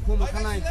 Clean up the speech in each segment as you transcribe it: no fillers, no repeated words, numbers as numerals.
kumu kanai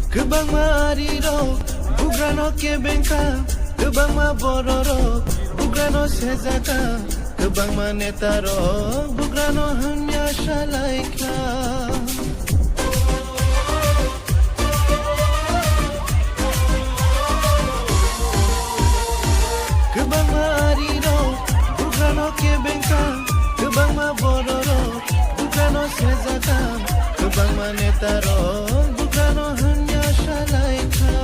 Kebang mariro, bugrano kebengka, kebang mabororo, bugrano sezata, kebang manetaro, bugrano hanya shalaika. Kebang mariro, bugrano kebengka, kebang mabororo, bugrano sezata, kebang manetaro, bugrano hanya shalaika.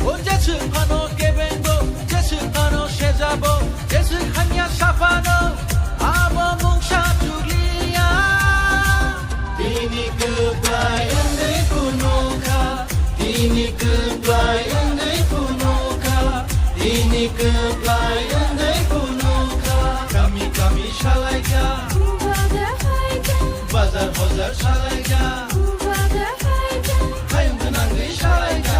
O jesukhano kebengo, jesukhano shezabo, jesukhanya shafano, abo mungsha julia. Dini kebayang de kunoka, dini kebayang de kunoka, dini kebayang de kunoka. Kami shalaika, bazar bazar shalaika, hayam benangi shalaika.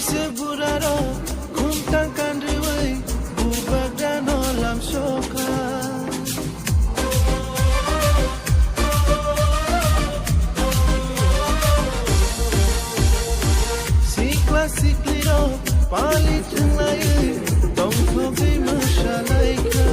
Seburaro, kuntangkan riwai, bubak dan olam soka. Sikla sikliro, palit layai, tong kogi masyalaika.